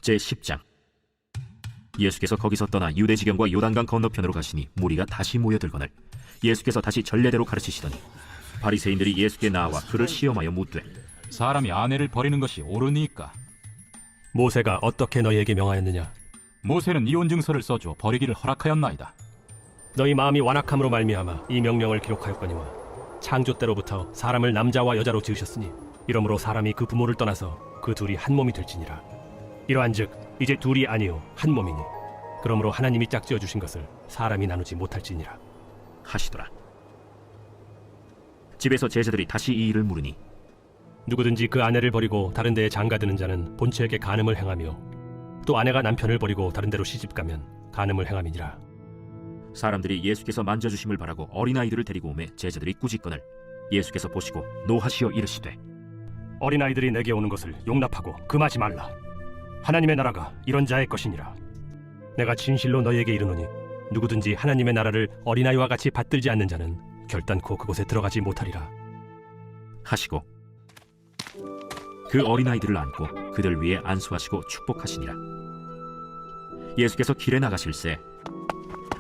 제10장. 예수께서 거기서 떠나 유대 지경과 요단강 건너편으로 가시니 무리가 다시 모여들거늘 예수께서 다시 전례대로 가르치시더니 바리새인들이 예수께 나와 그를 시험하여 묻되 사람이 아내를 버리는 것이 옳으니까? 모세가 어떻게 너희에게 명하였느냐? 모세는 이혼 증서를 써주어 버리기를 허락하였나이다. 너희 마음이 완악함으로 말미암아 이 명령을 기록하였거니와 창조 때로부터 사람을 남자와 여자로 지으셨으니 이러므로 사람이 그 부모를 떠나서 그 둘이 한 몸이 될지니라. 이러한즉 이제 둘이 아니요 한 몸이니 그러므로 하나님이 짝지어 주신 것을 사람이 나누지 못할지니라 하시더라. 집에서 제자들이 다시 이 일을 물으니 누구든지 그 아내를 버리고 다른 데에 장가드는 자는 본처에게 간음을 행하며 또 아내가 남편을 버리고 다른 데로 시집가면 간음을 행함이니라. 사람들이 예수께서 만져주심을 바라고 어린아이들을 데리고 오매 제자들이 꾸짖거늘 예수께서 보시고 노하시어 이르시되 어린아이들이 내게 오는 것을 용납하고 금하지 말라. 하나님의 나라가 이런 자의 것이니라. 내가 진실로 너희에게 이르노니 누구든지 하나님의 나라를 어린아이와 같이 받들지 않는 자는 결단코 그곳에 들어가지 못하리라 하시고 그 어린아이들을 안고 그들 위에 안수하시고 축복하시니라. 예수께서 길에 나가실새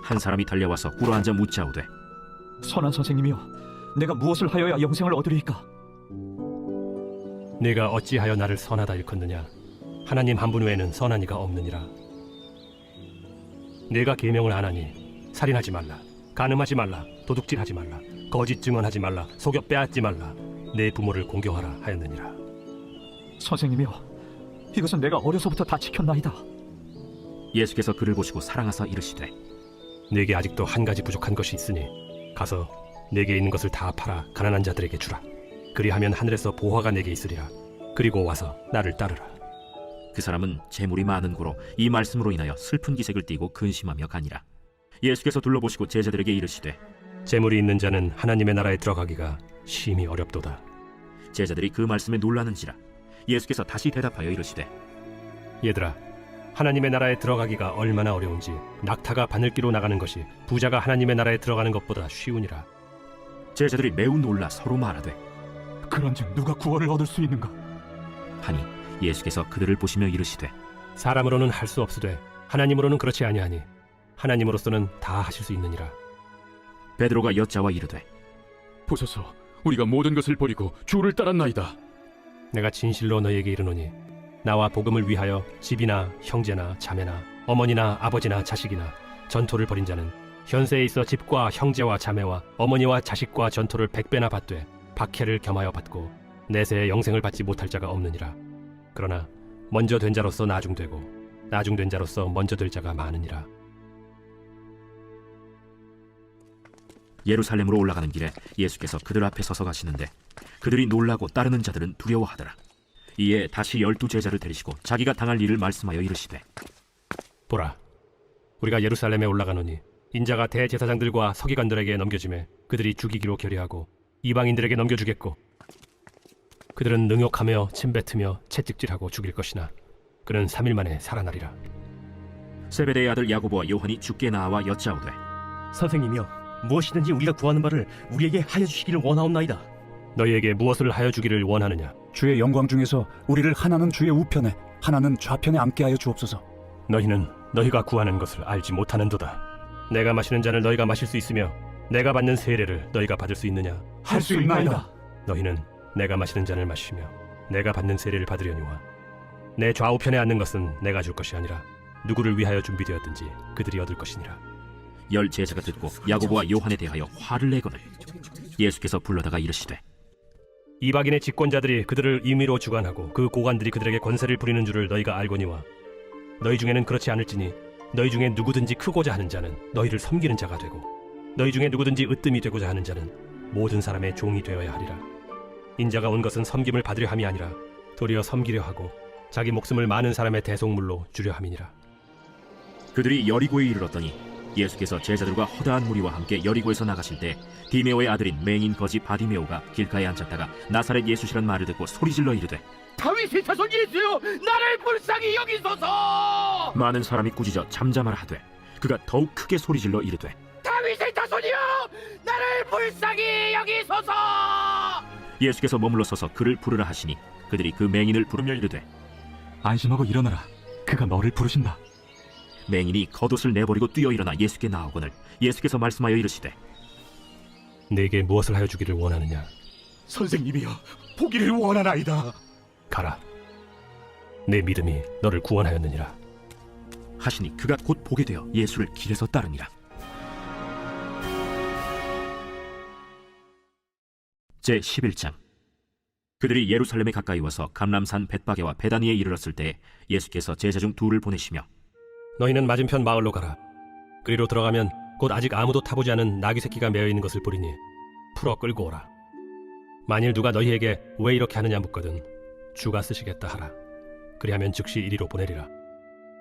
한 사람이 달려와서 꿇어앉아 묻자오되 선한 선생님이여, 내가 무엇을 하여야 영생을 얻으리이까? 네가 어찌하여 나를 선하다 일컫느냐? 하나님 한 분 외에는 선한 이가 없느니라. 네가 계명을 안 하니 살인하지 말라, 간음하지 말라, 도둑질하지 말라, 거짓 증언하지 말라, 속여 빼앗지 말라, 내 부모를 공경하라 하였느니라. 선생님이여, 이것은 내가 어려서부터 다 지켰나이다. 예수께서 그를 보시고 사랑하사 이르시되 네게 아직도 한 가지 부족한 것이 있으니 가서 네게 있는 것을 다 팔아 가난한 자들에게 주라. 그리하면 하늘에서 보화가 네게 있으리라. 그리고 와서 나를 따르라. 그 사람은 재물이 많은 고로 이 말씀으로 인하여 슬픈 기색을 띠고 근심하며 가니라. 예수께서 둘러보시고 제자들에게 이르시되 재물이 있는 자는 하나님의 나라에 들어가기가 심히 어렵도다. 제자들이 그 말씀에 놀라는지라. 예수께서 다시 대답하여 이르시되 얘들아, 하나님의 나라에 들어가기가 얼마나 어려운지 낙타가 바늘기로 나가는 것이 부자가 하나님의 나라에 들어가는 것보다 쉬우니라. 제자들이 매우 놀라 서로 말하되 그런즉 누가 구원을 얻을 수 있는가? 하니 예수께서 그들을 보시며 이르시되 사람으로는 할 수 없으되 하나님으로는 그렇지 아니하니 하나님으로서는 다 하실 수 있느니라. 베드로가 여짜와 이르되 보소서, 우리가 모든 것을 버리고 주를 따랐나이다. 내가 진실로 너희에게 이르노니 나와 복음을 위하여 집이나 형제나 자매나 어머니나 아버지나 자식이나 전토를 벌인 자는 현세에 있어 집과 형제와 자매와 어머니와 자식과 전토를 100배나 받되 박해를 겸하여 받고 내세에 영생을 받지 못할 자가 없느니라. 그러나 먼저 된 자로서 나중되고 나중된 자로서 먼저 될 자가 많으니라. 예루살렘으로 올라가는 길에 예수께서 그들 앞에 서서 가시는데 그들이 놀라고 따르는 자들은 두려워하더라. 이에 다시 12 제자를 데리시고 자기가 당할 일을 말씀하여 이르시되 보라, 우리가 예루살렘에 올라가노니 인자가 대제사장들과 서기관들에게 넘겨지매 그들이 죽이기로 결의하고 이방인들에게 넘겨주겠고 그들은 능욕하며 침뱉으며 채찍질하고 죽일 것이나 그는 3일 만에 살아나리라. 세베대의 아들 야고보와 요한이 주께 나와 여짜오되 선생님이여, 무엇이든지 우리가 구하는 바를 우리에게 하여 주시기를 원하옵나이다. 너희에게 무엇을 하여 주기를 원하느냐? 주의 영광 중에서 우리를 하나는 주의 우편에 하나는 좌편에 앉게 하여 주옵소서. 너희는 너희가 구하는 것을 알지 못하는도다. 내가 마시는 잔을 너희가 마실 수 있으며 내가 받는 세례를 너희가 받을 수 있느냐? 할 수 있나이다. 너희는 내가 마시는 잔을 마시며 내가 받는 세례를 받으려니와 내 좌우편에 앉는 것은 내가 줄 것이 아니라 누구를 위하여 준비되었든지 그들이 얻을 것이니라. 10 제자가 듣고 야고보와 요한에 대하여 화를 내거늘 예수께서 불러다가 이르시되 이방인의 집권자들이 그들을 임의로 주관하고 그 고관들이 그들에게 권세를 부리는 줄을 너희가 알거니와 너희 중에는 그렇지 않을지니 너희 중에 누구든지 크고자 하는 자는 너희를 섬기는 자가 되고 너희 중에 누구든지 으뜸이 되고자 하는 자는 모든 사람의 종이 되어야 하리라. 인자가 온 것은 섬김을 받으려 함이 아니라 도리어 섬기려 하고 자기 목숨을 많은 사람의 대속물로 주려 함이니라. 그들이 여리고에 이르렀더니 예수께서 제자들과 허다한 무리와 함께 여리고에서 나가실 때 디메오의 아들인 맹인 거지 바디메오가 길가에 앉았다가 나사렛 예수시란 말을 듣고 소리질러 이르되 다윗의 자손 예수여, 나를 불쌍히 여기소서. 많은 사람이 꾸짖어 잠잠하라 하되 그가 더욱 크게 소리질러 이르되 다윗의 자손이여, 나를 불쌍히 여기소서. 예수께서 머물러 서서 그를 부르라 하시니 그들이 그 맹인을 부르며 이르되 안심하고 일어나라. 그가 너를 부르신다. 맹인이 겉옷을 내버리고 뛰어 일어나 예수께 나오거늘 예수께서 말씀하여 이르시되 내게 무엇을 하여 주기를 원하느냐? 선생님이여, 보기를 원하나이다. 가라. 내 믿음이 너를 구원하였느니라. 하시니 그가 곧 보게 되어 예수를 길에서 따르니라. 제 11장. 그들이 예루살렘에 가까이 와서 감람산 벳바게와 베다니에 이르렀을 때 예수께서 제자 중 둘을 보내시며 너희는 맞은편 마을로 가라. 그리로 들어가면 곧 아직 아무도 타보지 않은 나귀 새끼가 매어 있는 것을 보리니 풀어 끌고 오라. 만일 누가 너희에게 왜 이렇게 하느냐 묻거든 주가 쓰시겠다 하라. 그리하면 즉시 이리로 보내리라.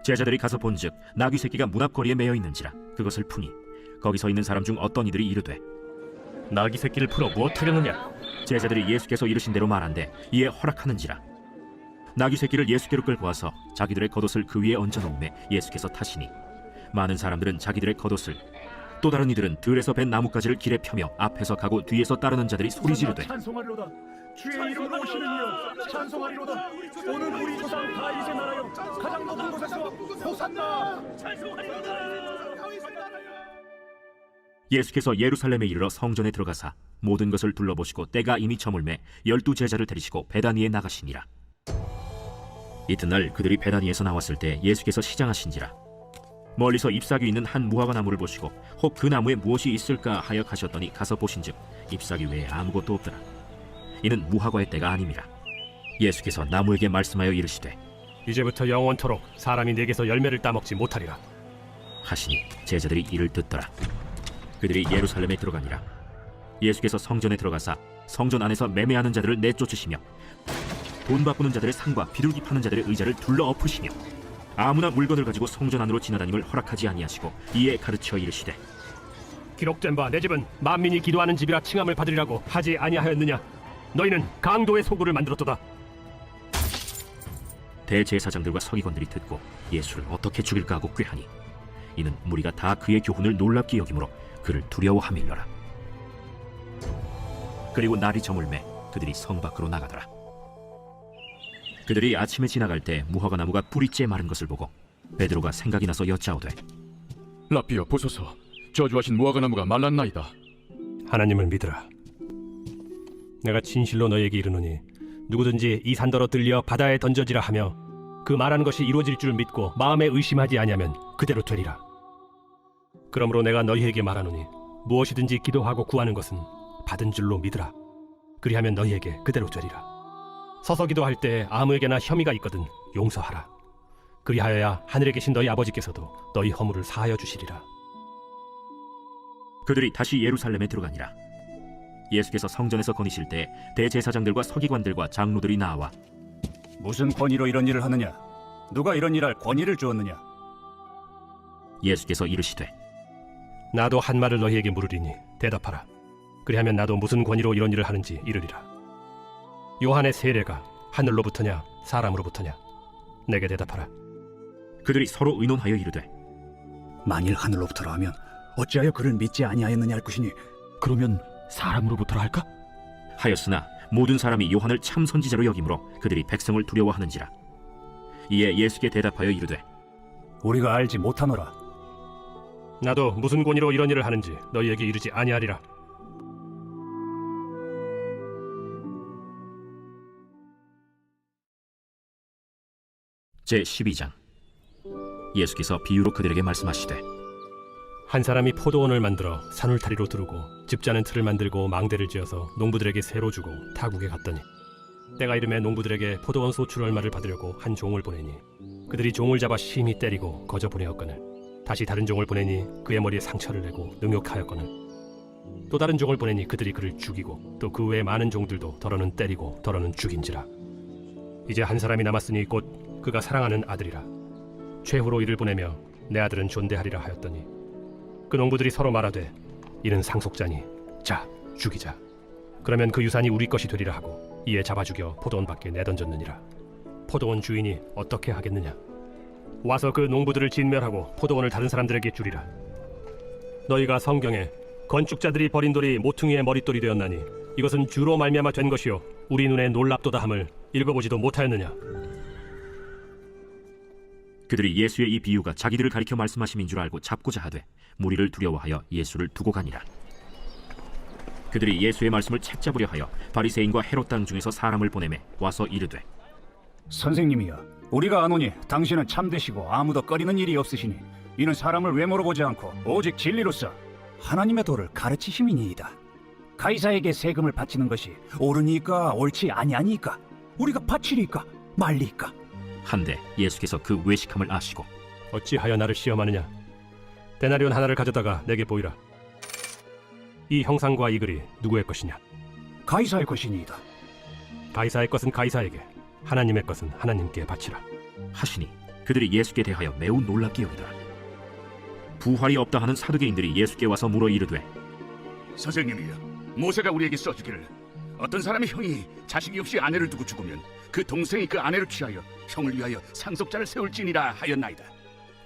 제자들이 가서 본즉 나귀 새끼가 문 앞거리에 매어 있는지라. 그것을 푸니 거기 서 있는 사람 중 어떤 이들이 이르되 나귀 새끼를 풀어 무엇하려느냐? 제자들이 예수께서 이르신 대로 말한데 이에 허락하는지라. 나귀 새끼를 예수께로 끌고 와서 자기들의 겉옷을 그 위에 얹어 놓음에 예수께서 타시니 많은 사람들은 자기들의 겉옷을 또 다른 이들은 들에서 벤 나뭇가지를 길에 펴며 앞에서 가고 뒤에서 따르는 자들이 소리 지르되 찬송하리로다. 주의 이름으로 오시는 이여 찬송하리로다. 오늘 우리 조상 다윗의 나라여 가장 높은 곳에서 호산나. 찬송하리로다. 예수께서 예루살렘에 이르러 성전에 들어가사 모든 것을 둘러보시고 때가 이미 저물매 12 제자를 데리시고 베다니에 나가시니라. 이튿날 그들이 베다니에서 나왔을 때 예수께서 시장하신지라. 멀리서 잎사귀 있는 한 무화과 나무를 보시고 혹 그 나무에 무엇이 있을까 하여 가셨더니 가서 보신즉 잎사귀 외에 아무것도 없더라. 이는 무화과의 때가 아님이라. 예수께서 나무에게 말씀하여 이르시되 이제부터 영원토록 사람이 내게서 열매를 따먹지 못하리라. 하시니 제자들이 이를 듣더라. 그들이 예루살렘에 들어가니라. 예수께서 성전에 들어가사 성전 안에서 매매하는 자들을 내쫓으시며 돈 바꾸는 자들의 상과 비둘기 파는 자들의 의자를 둘러 엎으시며 아무나 물건을 가지고 성전 안으로 지나다님을 허락하지 아니하시고 이에 가르쳐 이르시되 기록된 바 내 집은 만민이 기도하는 집이라 칭함을 받으리라고 하지 아니하였느냐? 너희는 강도의 소굴을 만들었도다. 대제사장들과 서기관들이 듣고 예수를 어떻게 죽일까 하고 꾀하니 이는 무리가 다 그의 교훈을 놀랍게 여기므로 그를 두려워하밀러라. 그리고 날이 저물매 그들이 성 밖으로 나가더라. 그들이 아침에 지나갈 때 무화과 나무가 뿌리째 마른 것을 보고 베드로가 생각이 나서 여짜오되 라삐여 보소서, 저주하신 무화과 나무가 말랐나이다. 하나님을 믿으라. 내가 진실로 너희에게 이르노니 누구든지 이 산더러 들려 바다에 던져지라 하며 그 말하는 것이 이루어질 줄 믿고 마음에 의심하지 아니하면 그대로 되리라. 그러므로 내가 너희에게 말하노니 무엇이든지 기도하고 구하는 것은 받은 줄로 믿으라. 그리하면 너희에게 그대로 되리라. 서서 기도할 때 아무에게나 혐의가 있거든 용서하라. 그리하여야 하늘에 계신 너희 아버지께서도 너희 허물을 사하여 주시리라. 그들이 다시 예루살렘에 들어가니라. 예수께서 성전에서 거니실 때 대제사장들과 서기관들과 장로들이 나와 무슨 권위로 이런 일을 하느냐? 누가 이런 일할 권위를 주었느냐? 예수께서 이르시되 나도 한 말을 너희에게 물으리니 대답하라. 그리하면 나도 무슨 권위로 이런 일을 하는지 이르리라. 요한의 세례가 하늘로부터냐 사람으로부터냐? 내게 대답하라. 그들이 서로 의논하여 이르되 만일 하늘로부터라 하면 어찌하여 그를 믿지 아니하였느냐 할 것이니 그러면 사람으로부터라 할까? 하였으나 모든 사람이 요한을 참 선지자로 여기므로 그들이 백성을 두려워하는지라. 이에 예수께 대답하여 이르되 우리가 알지 못하노라. 나도 무슨 권위로 이런 일을 하는지 너희에게 이르지 아니하리라. 제 12장. 예수께서 비유로 그들에게 말씀하시되 한 사람이 포도원을 만들어 산울타리로 두르고 집자는 틀을 만들고 망대를 지어서 농부들에게 새로 주고 타국에 갔더니 때가 이름에 농부들에게 포도원 소출 얼마를 받으려고 한 종을 보내니 그들이 종을 잡아 심히 때리고 거저 보내었거늘 다시 다른 종을 보내니 그의 머리에 상처를 내고 능욕하였거늘 또 다른 종을 보내니 그들이 그를 죽이고 또 그 외에 많은 종들도 더러는 때리고 더러는 죽인지라. 이제 한 사람이 남았으니 곧 그가 사랑하는 아들이라. 최후로 이를 보내며 내 아들은 존대하리라 하였더니 그 농부들이 서로 말하되 이는 상속자니 자 죽이자. 그러면 그 유산이 우리 것이 되리라 하고 이에 잡아 죽여 포도원 밖에 내던졌느니라. 포도원 주인이 어떻게 하겠느냐? 와서 그 농부들을 진멸하고 포도원을 다른 사람들에게 주리라. 너희가 성경에 건축자들이 버린 돌이 모퉁이의 머릿돌이 되었나니 이것은 주로 말미암아 된 것이요 우리 눈에 놀랍도다 함을 읽어보지도 못하였느냐? 그들이 예수의 이 비유가 자기들을 가리켜 말씀하심인 줄 알고 잡고자 하되 무리를 두려워하여 예수를 두고 가니라. 그들이 예수의 말씀을 책잡으려 하여 바리새인과 헤롯 당 중에서 사람을 보내매 와서 이르되 선생님이여, 우리가 아노니 당신은 참되시고 아무도 꺼리는 일이 없으시니 이는 사람을 외모로 보지 않고 오직 진리로서 하나님의 도를 가르치심이니이다. 가이사에게 세금을 바치는 것이 옳으니까 옳지 아니하니까 우리가 바치리까 말리까. 한데 예수께서 그 외식함을 아시고 어찌하여 나를 시험하느냐? 데나리온 하나를 가져다가 내게 보이라. 이 형상과 이 글이 누구의 것이냐? 가이사의 것이니이다. 가이사의 것은 가이사에게, 하나님의 것은 하나님께 바치라. 하시니 그들이 예수께 대하여 매우 놀랍게 여기더라. 부활이 없다 하는 사두개인들이 예수께 와서 물어 이르되 선생님이여, 모세가 우리에게 써주기를 어떤 사람의 형이 자식이 없이 아내를 두고 죽으면 그 동생이 그 아내를 취하여 형을 위하여 상속자를 세울지니라 하였나이다.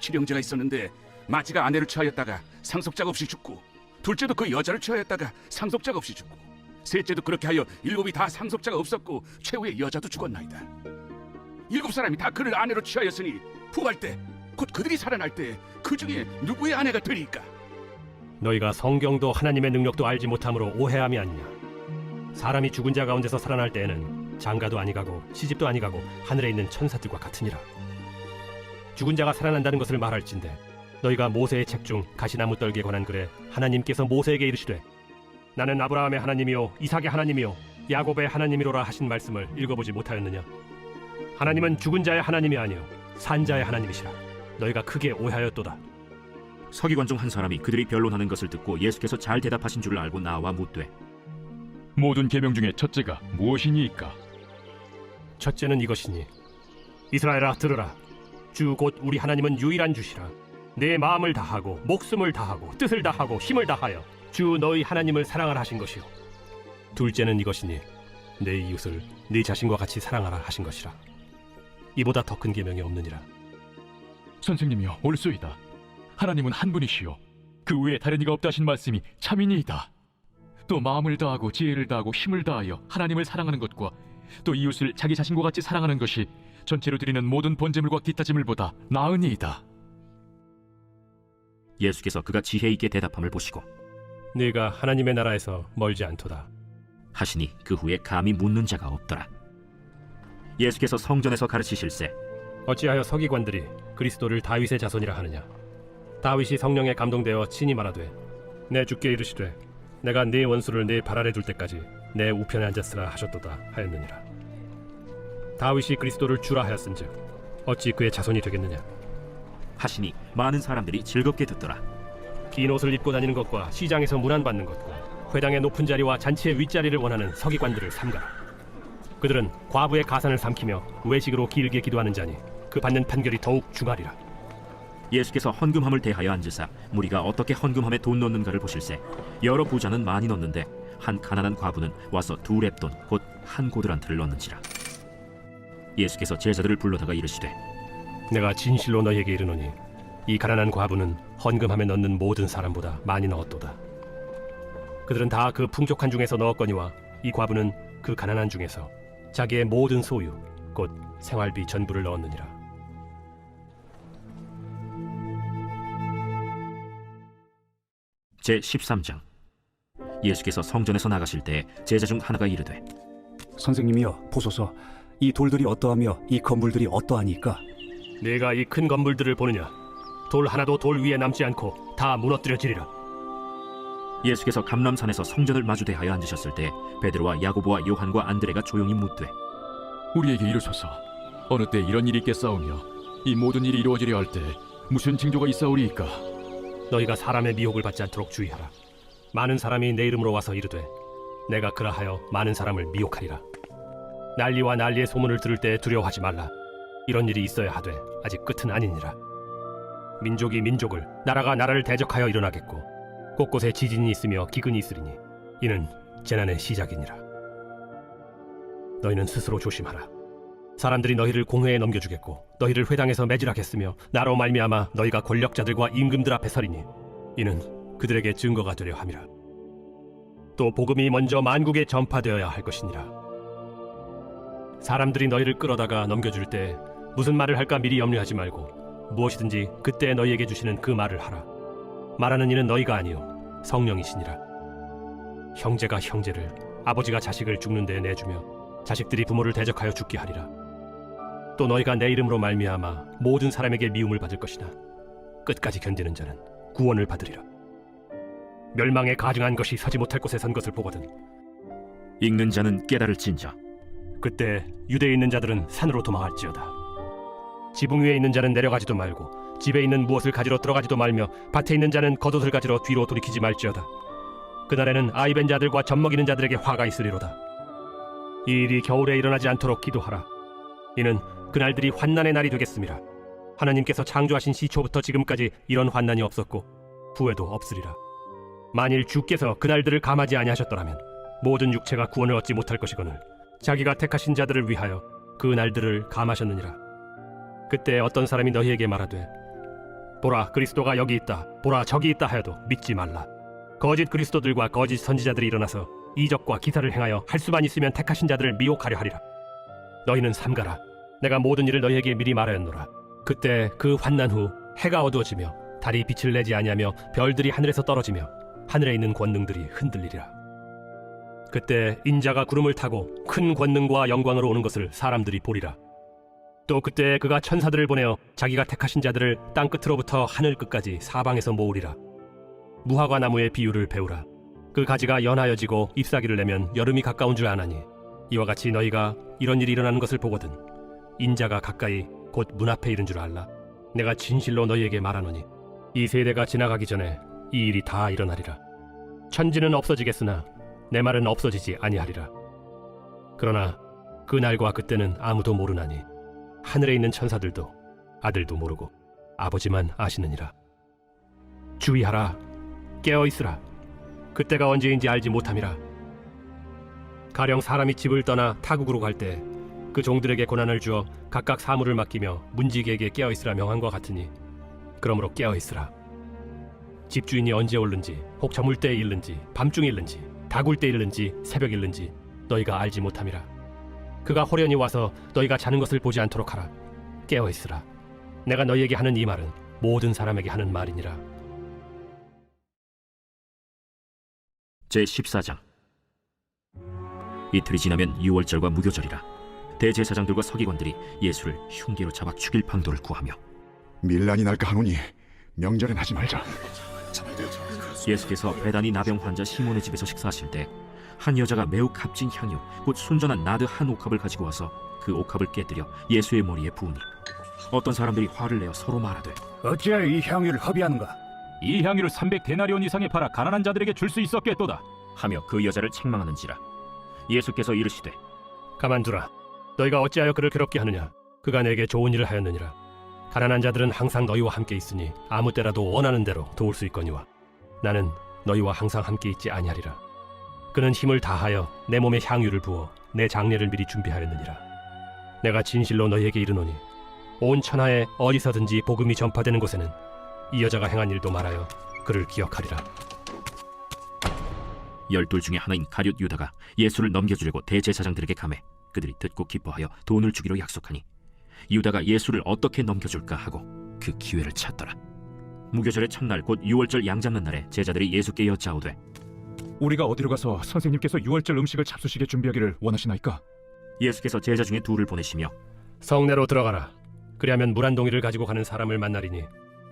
칠형제가 있었는데 마지가 아내를 취하였다가 상속자가 없이 죽고, 둘째도 그 여자를 취하였다가 상속자가 없이 죽고, 셋째도 그렇게 하여 일곱이 다 상속자가 없었고 최후의 여자도 죽었나이다. 일곱 사람이 다 그를 아내로 취하였으니 부활 때 곧 그들이 살아날 때 그 중에 누구의 아내가 되리까? 너희가 성경도 하나님의 능력도 알지 못함으로 오해함이 아니냐? 사람이 죽은 자 가운데서 살아날 때에는 장가도 아니가고 시집도 아니가고 하늘에 있는 천사들과 같으니라. 죽은 자가 살아난다는 것을 말할진대 너희가 모세의 책 중 가시나무 떨기에 관한 글에 하나님께서 모세에게 이르시되 나는 아브라함의 하나님이요 이삭의 하나님이요 야곱의 하나님이로라 하신 말씀을 읽어보지 못하였느냐? 하나님은 죽은 자의 하나님이 아니요 산 자의 하나님이시라. 너희가 크게 오해하였도다. 서기관 중 한 사람이 그들이 변론하는 것을 듣고 예수께서 잘 대답하신 줄을 알고 나와 묻되 모든 계명 중에 첫째가 무엇이니이까? 첫째는 이것이니 이스라엘아 들으라. 주 곧 우리 하나님은 유일한 주시라. 내 마음을 다하고 목숨을 다하고 뜻을 다하고 힘을 다하여 주 너희 하나님을 사랑하라 하신 것이요. 둘째는 이것이니 내 이웃을 네 자신과 같이 사랑하라 하신 것이라. 이보다 더 큰 계명이 없느니라. 선생님이여, 옳소이다. 하나님은 한 분이시요 그 외에 다른 이가 없다 하신 말씀이 참이니이다. 또 마음을 다하고 지혜를 다하고 힘을 다하여 하나님을 사랑하는 것과 또 이웃을 자기 자신과 같이 사랑하는 것이 전체로 드리는 모든 번제물과 기타 제물보다 나으니이다. 예수께서 그가 지혜 있게 대답함을 보시고 네가 하나님의 나라에서 멀지 않도다 하시니 그 후에 감히 묻는 자가 없더라. 예수께서 성전에서 가르치실세 어찌하여 서기관들이 그리스도를 다윗의 자손이라 하느냐? 다윗이 성령에 감동되어 친히 말하되 내 주께 이르시되 내가 네 원수를 네 발 아래 둘 때까지 내 우편에 앉았으라 하셨도다 하였느니라. 다윗이 그리스도를 주라 하였은즉 어찌 그의 자손이 되겠느냐? 하시니 많은 사람들이 즐겁게 듣더라. 긴 옷을 입고 다니는 것과 시장에서 문안받는 것과 회당의 높은 자리와 잔치의 윗자리를 원하는 서기관들을 삼가라. 그들은 과부의 가산을 삼키며 외식으로 길게 기도하는 자니 그 받는 판결이 더욱 중하리라. 예수께서 헌금함을 대하여 앉으사 무리가 어떻게 헌금함에 돈 넣는가를 보실세 여러 부자는 많이 넣는데 한 가난한 과부는 와서 2렙돈 곧 한 고드란트를 넣는지라. 예수께서 제자들을 불러다가 이르시되 내가 진실로 너희에게 이르노니 이 가난한 과부는 헌금함에 넣는 모든 사람보다 많이 넣었도다. 그들은 다 그 풍족한 중에서 넣었거니와 이 과부는 그 가난한 중에서 자기의 모든 소유 곧 생활비 전부를 넣었느니라. 제13장 예수께서 성전에서 나가실 때 제자 중 하나가 이르되 선생님이여, 보소서. 이 돌들이 어떠하며 이 건물들이 어떠하니까? 네가 이 큰 건물들을 보느냐? 돌 하나도 돌 위에 남지 않고 다 무너뜨려지리라. 예수께서 감람산에서 성전을 마주대하여 앉으셨을 때 베드로와 야고보와 요한과 안드레가 조용히 묻되 우리에게 이르소서. 어느 때 이런 일이 있겠사오며 이 모든 일이 이루어지려 할 때 무슨 징조가 있사오리이까? 너희가 사람의 미혹을 받지 않도록 주의하라. 많은 사람이 내 이름으로 와서 이르되 내가 그라하여 많은 사람을 미혹하리라. 난리와 난리의 소문을 들을 때 두려워하지 말라. 이런 일이 있어야 하되 아직 끝은 아니니라. 민족이 민족을, 나라가 나라를 대적하여 일어나겠고 곳곳에 지진이 있으며 기근이 있으리니 이는 재난의 시작이니라. 너희는 스스로 조심하라. 사람들이 너희를 공회에 넘겨주겠고 너희를 회당에서 매질하겠으며 나로 말미암아 너희가 권력자들과 임금들 앞에 서리니 이는 그들에게 증거가 되려 함이라. 또 복음이 먼저 만국에 전파되어야 할 것이니라. 사람들이 너희를 끌어다가 넘겨줄 때 무슨 말을 할까 미리 염려하지 말고 무엇이든지 그때 너희에게 주시는 그 말을 하라. 말하는 이는 너희가 아니요 성령이시니라. 형제가 형제를, 아버지가 자식을 죽는 데에 내주며 자식들이 부모를 대적하여 죽게 하리라. 또 너희가 내 이름으로 말미암아 모든 사람에게 미움을 받을 것이나 끝까지 견디는 자는 구원을 받으리라. 멸망에 가증한 것이 서지 못할 곳에 선 것을 보거든. 읽는 자는 깨달을진저. 그때 유대에 있는 자들은 산으로 도망할지어다. 지붕 위에 있는 자는 내려가지도 말고 집에 있는 무엇을 가지러 들어가지도 말며 밭에 있는 자는 겉옷을 가지러 뒤로 돌이키지 말지어다. 그날에는 아이 벤 자들과 젖먹이는 자들에게 화가 있으리로다. 이 일이 겨울에 일어나지 않도록 기도하라. 이는 그날들이 환난의 날이 되겠음이라. 하나님께서 창조하신 시초부터 지금까지 이런 환난이 없었고 후에도 없으리라. 만일 주께서 그날들을 감하지 아니하셨더라면 모든 육체가 구원을 얻지 못할 것이거늘 자기가 택하신 자들을 위하여 그 날들을 감하셨느니라. 그때 어떤 사람이 너희에게 말하되 보라 그리스도가 여기 있다, 보라 저기 있다 하여도 믿지 말라. 거짓 그리스도들과 거짓 선지자들이 일어나서 이적과 기사를 행하여 할 수만 있으면 택하신 자들을 미혹하려 하리라. 너희는 삼가라. 내가 모든 일을 너희에게 미리 말하였노라. 그때 그 환난 후 해가 어두워지며 달이 빛을 내지 아니하며 별들이 하늘에서 떨어지며 하늘에 있는 권능들이 흔들리리라. 그때 인자가 구름을 타고 큰 권능과 영광으로 오는 것을 사람들이 보리라. 또 그때 그가 천사들을 보내어 자기가 택하신 자들을 땅 끝으로부터 하늘 끝까지 사방에서 모으리라. 무화과 나무의 비유를 배우라. 그 가지가 연하여지고 잎사귀를 내면 여름이 가까운 줄 아나니 이와 같이 너희가 이런 일이 일어나는 것을 보거든 인자가 가까이 곧 문 앞에 이른 줄 알라. 내가 진실로 너희에게 말하노니 이 세대가 지나가기 전에 이 일이 다 일어나리라. 천지는 없어지겠으나 내 말은 없어지지 아니하리라. 그러나 그 날과 그때는 아무도 모르나니 하늘에 있는 천사들도 아들도 모르고 아버지만 아시느니라. 주의하라. 깨어있으라. 그때가 언제인지 알지 못함이라. 가령 사람이 집을 떠나 타국으로 갈 때 그 종들에게 고난을 주어 각각 사물을 맡기며 문지기에게 깨어있으라 명한 것 같으니 그러므로 깨어있으라. 집주인이 언제 오는지 혹 저물 때에 일는지 밤중에 일는지 다굴 때 일는지 새벽 일는지 너희가 알지 못함이라. 그가 호련히 와서 너희가 자는 것을 보지 않도록 하라. 깨어있으라. 내가 너희에게 하는 이 말은 모든 사람에게 하는 말이니라. 제14장. 이틀이 지나면 유월절과 무교절이라. 대제사장들과 서기관들이 예수를 흉기로 잡아 죽일 방도를 구하며 밀란이 날까 하노니 명절엔 하지 말자. 예수께서 베다니 나병 환자 시몬의 집에서 식사하실 때 한 여자가 매우 값진 향유 곧 순전한 나드 한 옥합을 가지고 와서 그 옥합을 깨뜨려 예수의 머리에 부으니 어떤 사람들이 화를 내어 서로 말하되 어찌하여 이 향유를 허비하는가? 이 향유를 300데나리온 이상에 팔아 가난한 자들에게 줄 수 있었겠도다. 하며 그 여자를 책망하는지라. 예수께서 이르시되 가만두라. 너희가 어찌하여 그를 괴롭게 하느냐? 그가 내게 좋은 일을 하였느니라. 가난한 자들은 항상 너희와 함께 있으니 아무 때라도 원하는 대로 도울 수 있거니와 나는 너희와 항상 함께 있지 아니하리라. 그는 힘을 다하여 내 몸에 향유를 부어 내 장례를 미리 준비하였느니라. 내가 진실로 너희에게 이르노니 온 천하에 어디서든지 복음이 전파되는 곳에는 이 여자가 행한 일도 말하여 그를 기억하리라. 12 중에 하나인 가룟 유다가 예수를 넘겨주려고 대제사장들에게 감해 그들이 듣고 기뻐하여 돈을 주기로 약속하니 유다가 예수를 어떻게 넘겨줄까 하고 그 기회를 찾더라. 무교절의 첫날 곧 유월절 양 잡는 날에 제자들이 예수께 여짜오되 우리가 어디로 가서 선생님께서 유월절 음식을 잡수시게 준비하기를 원하시나이까? 예수께서 제자 중에 둘을 보내시며 성내로 들어가라. 그리하면 물 한 동이를 가지고 가는 사람을 만나리니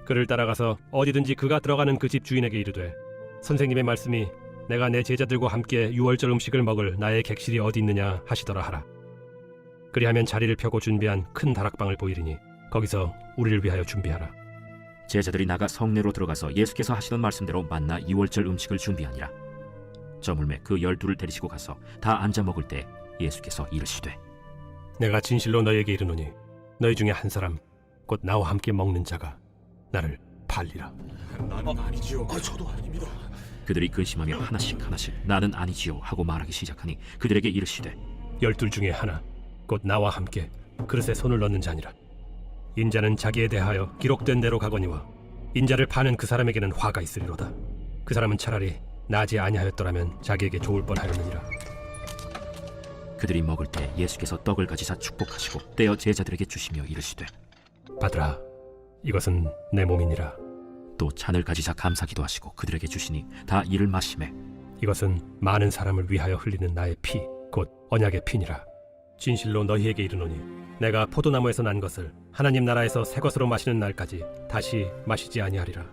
그를 따라가서 어디든지 그가 들어가는 그 집 주인에게 이르되 선생님의 말씀이 내가 내 제자들과 함께 유월절 음식을 먹을 나의 객실이 어디 있느냐 하시더라 하라. 그리하면 자리를 펴고 준비한 큰 다락방을 보이리니 거기서 우리를 위하여 준비하라. 제자들이 나가 성내로 들어가서 예수께서 하시던 말씀대로 만나 유월절 음식을 준비하니라. 저물매 그 12를 데리시고 가서 다 앉아 먹을 때 예수께서 이르시되 내가 진실로 너희에게 이르노니 너희 중에 한 사람 곧 나와 함께 먹는 자가 나를 팔리라. 나는 아니지요. 저도 아닙니다. 그들이 근심하며 하나씩 나는 아니지요 하고 말하기 시작하니 그들에게 이르시되 12 중에 하나 곧 나와 함께 그릇에 손을 넣는 자니라. 인자는 자기에 대하여 기록된 대로 가거니와 인자를 파는 그 사람에게는 화가 있으리로다. 그 사람은 차라리 나지 아니하였더라면 자기에게 좋을 뻔하였느니라. 그들이 먹을 때 예수께서 떡을 가지사 축복하시고 떼어 제자들에게 주시며 이르시되 받으라. 이것은 내 몸이니라. 또 잔을 가지사 감사 기도하시고 그들에게 주시니 다 이를 마시매 이것은 많은 사람을 위하여 흘리는 나의 피, 곧 언약의 피니라. 진실로 너희에게 이르노니 내가 포도나무에서 난 것을 하나님 나라에서 새 것으로 마시는 날까지 다시 마시지 아니하리라.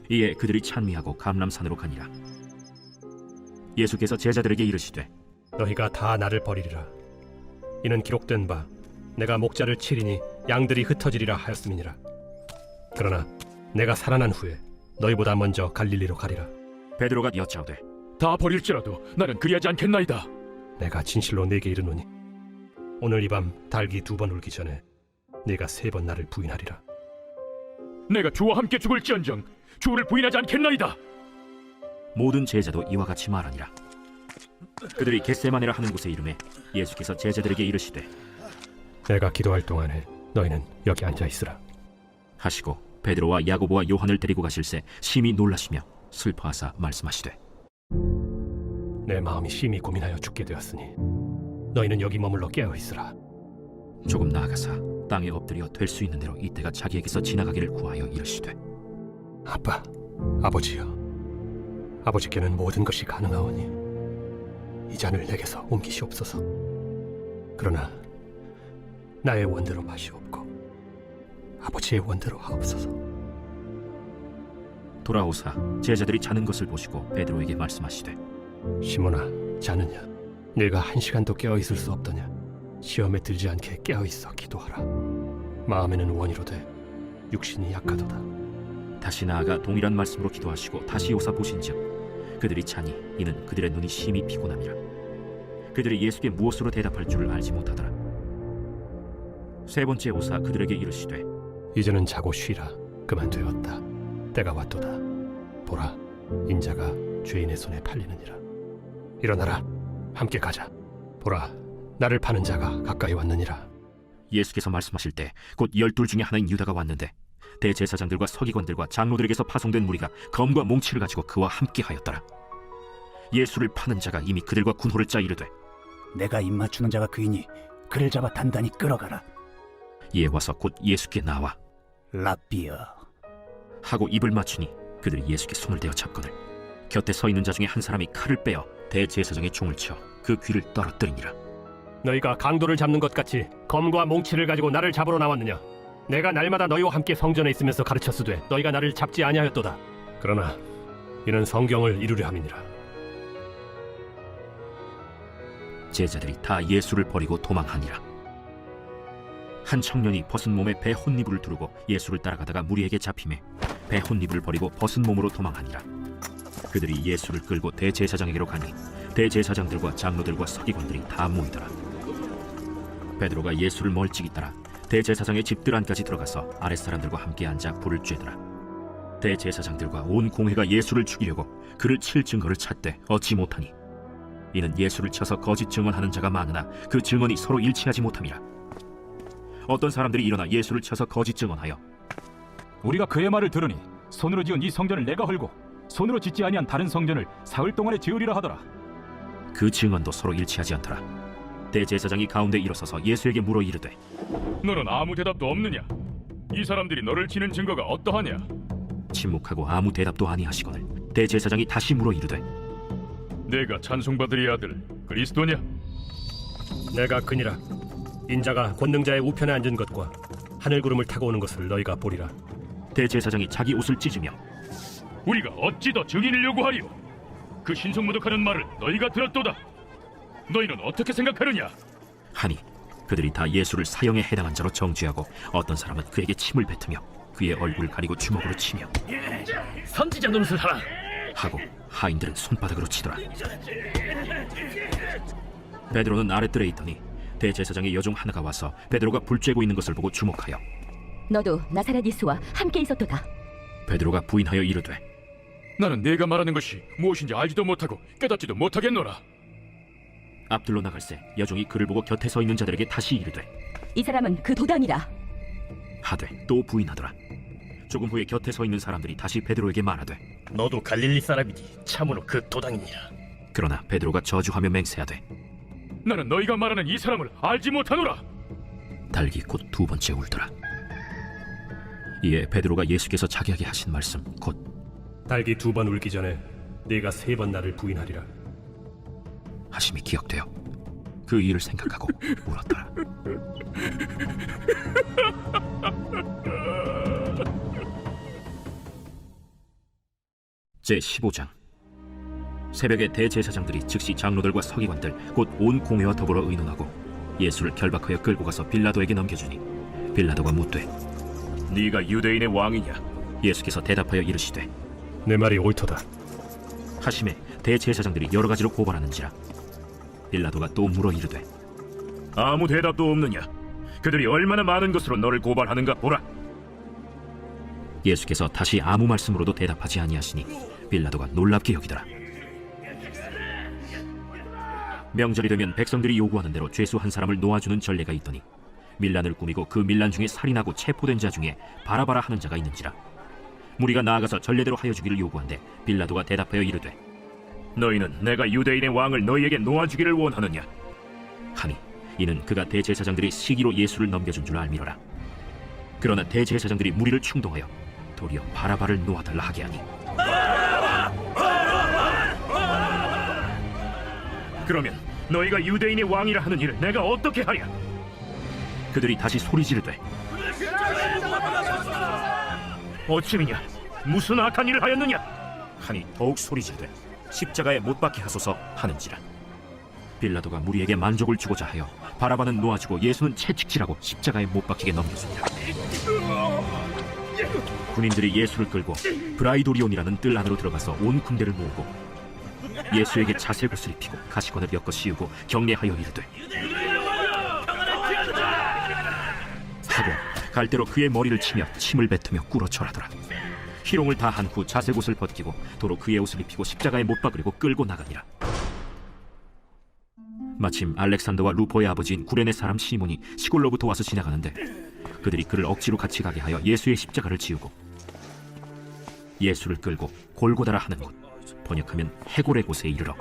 이에 그들이 찬미하고 감람산으로 가니라. 예수께서 제자들에게 이르시되 너희가 다 나를 버리리라. 이는 기록된 바 내가 목자를 치리니 양들이 흩어지리라 하였음이니라. 그러나 내가 살아난 후에 너희보다 먼저 갈릴리로 가리라. 베드로가 여짜오되 다 버릴지라도 나는 그리하지 않겠나이다. 내가 진실로 네게 이르노니 오늘 이 밤 닭이 2번 울기 전에 네가 3번 나를 부인하리라. 내가 주와 함께 죽을지언정 주를 부인하지 않겠나이다. 모든 제자도 이와 같이 말하니라. 그들이 겟세마네라 하는 곳에 이르매 예수께서 제자들에게 이르시되 내가 기도할 동안에 너희는 여기 앉아 있으라 하시고 베드로와 야고보와 요한을 데리고 가실새 심히 놀라시며 슬퍼하사 말씀하시되 내 마음이 심히 고민하여 죽게 되었으니 너희는 여기 머물러 깨어 있으라. 조금 나아가사 땅에 엎드려 될 수 있는 대로 이때가 자기에게서 지나가기를 구하여 이르시되 아빠, 아버지여, 아버지께는 모든 것이 가능하오니 이 잔을 내게서 옮기시옵소서. 그러나 나의 원대로 마시옵고 아버지의 원대로 하옵소서. 돌아오사 제자들이 자는 것을 보시고 베드로에게 말씀하시되 시몬아, 자느냐? 네가 1시간도 깨어 있을 수 없더냐? 시험에 들지 않게 깨어 있어 기도하라. 마음에는 원이로되 육신이 약하도다. 다시 나아가 동일한 말씀으로 기도하시고 다시 오사 보신즉 그들이 자니 이는 그들의 눈이 심히 피곤함이라. 그들이 예수께 무엇으로 대답할 줄을 알지 못하더라. 세 번째 오사 그들에게 이르시되 이제는 자고 쉬라. 그만 되었다. 때가 왔도다. 보라, 인자가 죄인의 손에 팔리느니라. 일어나라, 함께 가자. 보라, 나를 파는 자가 가까이 왔느니라. 예수께서 말씀하실 때 곧 12 중에 하나인 유다가 왔는데 대제사장들과 서기관들과 장로들에게서 파송된 무리가 검과 몽치를 가지고 그와 함께 하였더라. 예수를 파는 자가 이미 그들과 군호를 짜 이르되 내가 입 맞추는 자가 그이니 그를 잡아 단단히 끌어가라. 이에 와서 곧 예수께 나와 랍비여 하고 입을 맞추니 그들이 예수께 손을 대어 잡거늘 곁에 서 있는 자 중에 한 사람이 칼을 빼어 대제사장의 총을 쳐 그 귀를 떨어뜨리니라. 너희가 강도를 잡는 것 같이 검과 몽치를 가지고 나를 잡으러 나왔느냐? 내가 날마다 너희와 함께 성전에 있으면서 가르쳤으되 너희가 나를 잡지 아니하였도다. 그러나 이는 성경을 이루려 함이니라. 제자들이 다 예수를 버리고 도망하니라. 한 청년이 벗은 몸에 배 혼니부를 두르고 예수를 따라가다가 무리에게 잡히매 배 혼니부를 버리고 벗은 몸으로 도망하니라. 그들이 예수를 끌고 대제사장에게로 가니 대제사장들과 장로들과 서기관들이 다 모이더라. 베드로가 예수를 멀찍이 따라 대제사장의 집들 안까지 들어가서 아랫사람들과 함께 앉아 불을 쬐더라. 대제사장들과 온 공회가 예수를 죽이려고 그를 칠 증거를 찾되 얻지 못하니 이는 예수를 쳐서 거짓 증언하는 자가 많으나 그 증언이 서로 일치하지 못함이라. 어떤 사람들이 일어나 예수를 쳐서 거짓 증언하여 우리가 그의 말을 들으니 손으로 지은 이 성전을 내가 헐고 손으로 짓지 아니한 다른 성전을 사흘 동안에 지으리라 하더라. 그 증언도 서로 일치하지 않더라. 대제사장이 가운데 일어서서 예수에게 물어 이르되 너는 아무 대답도 없느냐? 이 사람들이 너를 치는 증거가 어떠하냐? 침묵하고 아무 대답도 아니하시거늘 대제사장이 다시 물어 이르되 내가 찬송받으리 아들 그리스도냐? 내가 그니라. 인자가 권능자의 우편에 앉은 것과 하늘 구름을 타고 오는 것을 너희가 보리라. 대제사장이 자기 옷을 찢으며 우리가 어찌 더 증인을 요구하리요? 그 신성모독하는 말을 너희가 들었도다. 너희는 어떻게 생각하느냐? 하니 그들이 다 예수를 사형에 해당한 자로 정죄하고 어떤 사람은 그에게 침을 뱉으며 그의 얼굴을 가리고 주먹으로 치며 선지자 노릇을 하라 하고 하인들은 손바닥으로 치더라. 베드로는 아랫뜰에 있더니 대제사장의 여종 하나가 와서 베드로가 불 쬐고 있는 것을 보고 주목하여 너도 나사렛 예수와 함께 있었도다. 베드로가 부인하여 이르되 나는 네가 말하는 것이 무엇인지 알지도 못하고 깨닫지도 못하겠노라. 앞들로 나갈새 여종이 그를 보고 곁에 서 있는 자들에게 다시 이르되 이 사람은 그 도당이라. 하되 또 부인하더라. 조금 후에 곁에 서 있는 사람들이 다시 베드로에게 말하되 너도 갈릴리 사람이니 참으로 그 도당이니라. 그러나 베드로가 저주하며 맹세하되 나는 너희가 말하는 이 사람을 알지 못하노라. 닭이 곧 2번째 울더라. 이에 베드로가 예수께서 자기에게 하신 말씀 곧 달기 2번 울기 전에 네가 3번 나를 부인하리라. 하심이 기억되어 그 일을 생각하고 울었더라. 제15장. 새벽에 대제사장들이 즉시 장로들과 서기관들 곧 온 공회와 더불어 의논하고 예수를 결박하여 끌고 가서 빌라도에게 넘겨주니 빌라도가 묻되 네가 유대인의 왕이냐? 예수께서 대답하여 이르시되 내 말이 옳도다. 하심에 대제사장들이 여러 가지로 고발하는지라 빌라도가 또 물어 이르되 아무 대답도 없느냐? 그들이 얼마나 많은 것으로 너를 고발하는가 보라. 예수께서 다시 아무 말씀으로도 대답하지 아니하시니 빌라도가 놀랍게 여기더라. 명절이 되면 백성들이 요구하는 대로 죄수 한 사람을 놓아주는 전례가 있더니 밀란을 꾸미고 그 밀란 중에 살인하고 체포된 자 중에 바라바라 하는 자가 있는지라. 무리가 나아가서 전례대로 하여 주기를 요구한데 빌라도가 대답하여 이르되 너희는 내가 유대인의 왕을 너희에게 놓아주기를 원하느냐 하니 이는 그가 대제사장들이 시기로 예수를 넘겨준 줄 알미러라. 그러나 대제사장들이 무리를 충동하여 도리어 바라바를 놓아달라 하게 하니 그러면 너희가 유대인의 왕이라 하는 일을 내가 어떻게 하랴? 그들이 다시 소리 지르되 어찌미냐? 무슨 악한 일을 하였느냐? 하니 더욱 소리 지르되 십자가에 못 박게 하소서 하는지라. 빌라도가 무리에게 만족을 주고자 하여 바라바는 놓아주고 예수는 채찍질하고 십자가에 못 박히게 넘겼습니다. 군인들이 예수를 끌고 브라이도리온이라는 뜰 안으로 들어가서 온 군대를 모으고 예수에게 자색옷을 입히고 가시관을 엮어 씌우고 경례하여 이르되 하고 갈대로 그의 머리를 치며 침을 뱉으며 꿇어 절하더라. 희롱을 다 한 후 자색옷을 벗기고 도로 그의 옷을 입히고 십자가에 못 박으려고 끌고 나가니라. 마침 알렉산더와 루포의 아버지인 구레네 사람 시몬이 시골로부터 와서 지나가는데 그들이 그를 억지로 같이 가게 하여 예수의 십자가를 지우고 예수를 끌고 골고다라 하는 곳, 번역하면 해골의 곳에 이르러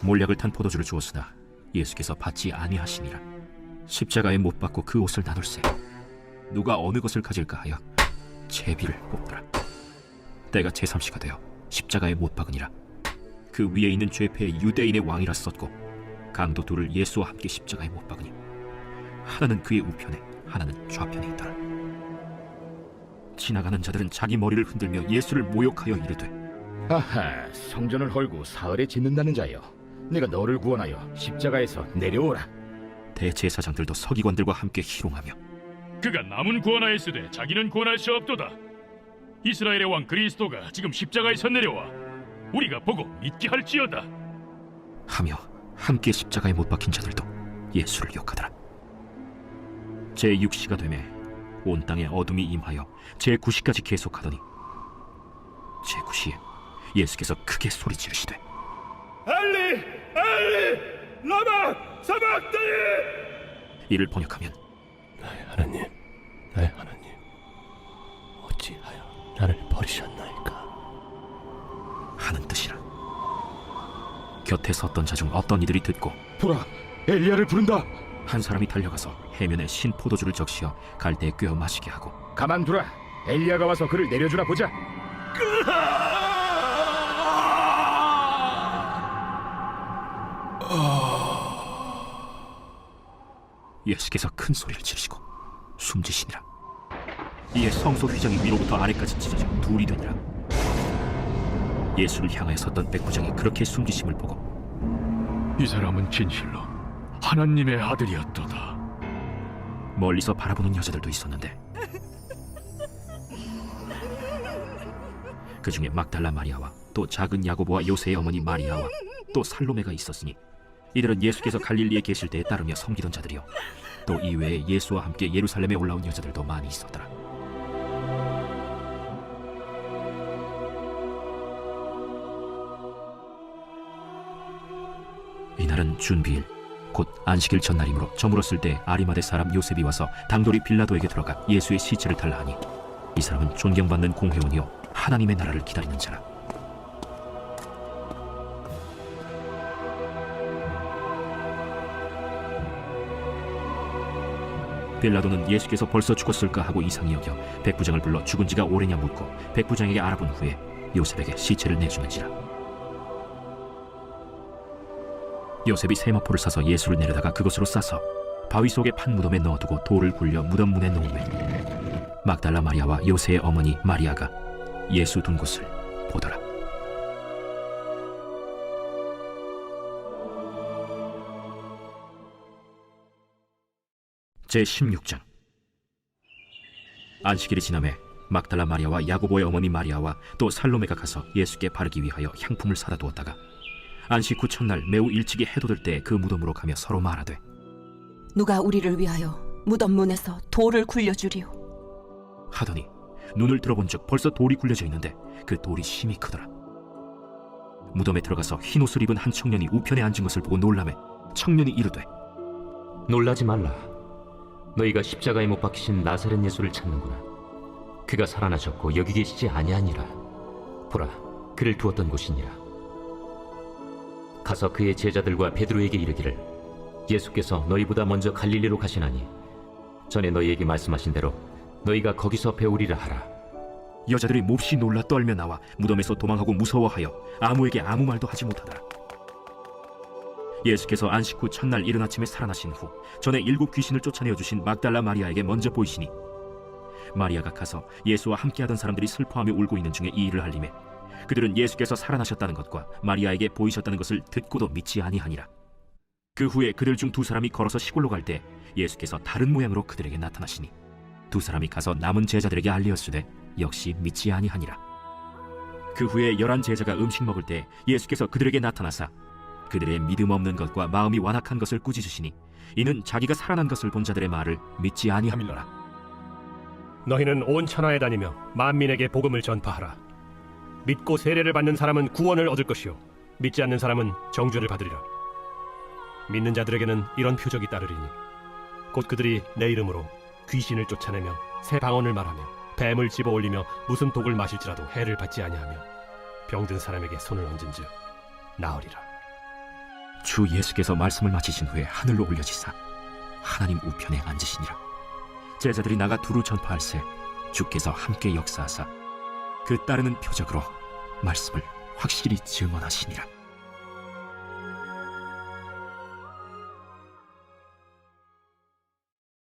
몰약을 탄 포도주를 주었으나 예수께서 받지 아니하시니라. 십자가에 못 박고 그 옷을 나눌세 누가 어느 것을 가질까 하여 제비를 뽑더라. 때가 제3시가 되어 십자가에 못 박으니라. 그 위에 있는 죄패의 유대인의 왕이라 썼고 강도 둘을 예수와 함께 십자가에 못 박으니 하나는 그의 우편에 하나는 좌편에 있더라. 지나가는 자들은 자기 머리를 흔들며 예수를 모욕하여 이르되 아하, 성전을 헐고 사흘에 짓는다는 자여, 내가 너를 구원하여 십자가에서 내려오라. 대제사장들도 서기관들과 함께 희롱하며 그가 남은 구원하였으되 자기는 구원할 수 없도다. 이스라엘의 왕 그리스도가 지금 십자가에서 내려와 우리가 보고 믿게 할지어다 하며 함께 십자가에 못 박힌 자들도 예수를 욕하더라. 제6시가 되매 온 땅에 어둠이 임하여 제9시까지 계속하더니 제9시에 예수께서 크게 소리 지르시되 엘리 엘리 라마 사박다니. 이를 번역하면 나의 하나님, 나의 하나님, 어찌하여 나를 버리셨나이까 하는 뜻이라. 곁에 섰던 자 중 어떤 이들이 듣고 보라, 엘리야를 부른다. 한 사람이 달려가서 해면에 신 포도주를 적시어 갈대에 꿰어 마시게 하고 가만두라, 엘리야가 와서 그를 내려주나 보자. 예수께서 큰 소리를 지르시고 숨지시니라. 이에 성소 휘장이 위로부터 아래까지 찢어져 둘이 되니라. 예수를 향하여 섰던 백부장이 그렇게 숨지심을 보고 이 사람은 진실로 하나님의 아들이었도다. 멀리서 바라보는 여자들도 있었는데 그 중에 막달라 마리아와 또 작은 야고보와 요새의 어머니 마리아와 또 살로메가 있었으니 이들은 예수께서 갈릴리에 계실 때에 따르며 섬기던 자들이요 또 이외에 예수와 함께 예루살렘에 올라온 여자들도 많이 있었더라. 이날은 준비일 곧 안식일 전날이므로 저물었을 때 아리마대 사람 요셉이 와서 당돌이 빌라도에게 들어가 예수의 시체를 달라 하니 이 사람은 존경받는 공회원이요 하나님의 나라를 기다리는 자라. 빌라도는 예수께서 벌써 죽었을까 하고 이상히 여겨 백부장을 불러 죽은 지가 오래냐 묻고 백부장에게 알아본 후에 요셉에게 시체를 내주는지라. 요셉이 세마포를 사서 예수를 내려다가 그것으로 싸서 바위 속에 판 무덤에 넣어두고 돌을 굴려 무덤 문에 놓으매 막달라 마리아와 요새의 어머니 마리아가 예수 둔 곳을 보더라. 제16장. 안식일이 지나매 막달라 마리아와 야고보의 어머니 마리아와 또 살로메가 가서 예수께 바르기 위하여 향품을 사다 두었다가 안식 후 첫날 매우 일찍이 해돋을 때 그 무덤으로 가며 서로 말하되 누가 우리를 위하여 무덤 문에서 돌을 굴려주리오 하더니 눈을 들어본즉 벌써 돌이 굴려져 있는데 그 돌이 심히 크더라. 무덤에 들어가서 흰 옷을 입은 한 청년이 우편에 앉은 것을 보고 놀라매 청년이 이르되 놀라지 말라. 너희가 십자가에 못 박히신 나사렛 예수를 찾는구나. 그가 살아나셨고 여기 계시지 아니하니라. 보라, 그를 두었던 곳이니라. 가서 그의 제자들과 베드로에게 이르기를 예수께서 너희보다 먼저 갈릴리로 가시나니 전에 너희에게 말씀하신 대로 너희가 거기서 배우리라 하라. 여자들이 몹시 놀라 떨며 나와 무덤에서 도망하고 무서워하여 아무에게 아무 말도 하지 못하더라. 예수께서 안식 후 첫날 이른 아침에 살아나신 후 전에 7 귀신을 쫓아내어 주신 막달라 마리아에게 먼저 보이시니 마리아가 가서 예수와 함께하던 사람들이 슬퍼하며 울고 있는 중에 이 일을 알리매 그들은 예수께서 살아나셨다는 것과 마리아에게 보이셨다는 것을 듣고도 믿지 아니하니라. 그 후에 그들 중 2 사람이 걸어서 시골로 갈 때 예수께서 다른 모양으로 그들에게 나타나시니 2 사람이 가서 남은 제자들에게 알리었으되 역시 믿지 아니하니라. 그 후에 11 제자가 음식 먹을 때 예수께서 그들에게 나타나사 그들의 믿음 없는 것과 마음이 완악한 것을 꾸짖으시니 이는 자기가 살아난 것을 본 자들의 말을 믿지 아니함일러라. 너희는 온 천하에 다니며 만민에게 복음을 전파하라. 믿고 세례를 받는 사람은 구원을 얻을 것이요 믿지 않는 사람은 정죄를 받으리라. 믿는 자들에게는 이런 표적이 따르리니 곧 그들이 내 이름으로 귀신을 쫓아내며 새 방언을 말하며 뱀을 집어올리며 무슨 독을 마실지라도 해를 받지 아니하며 병든 사람에게 손을 얹은즉 나으리라. 주 예수께서 말씀을 마치신 후에 하늘로 올려지사 하나님 우편에 앉으시니라. 제자들이 나가 두루 전파할새 주께서 함께 역사하사 그 따르는 표적으로 말씀을 확실히 증언하시니라.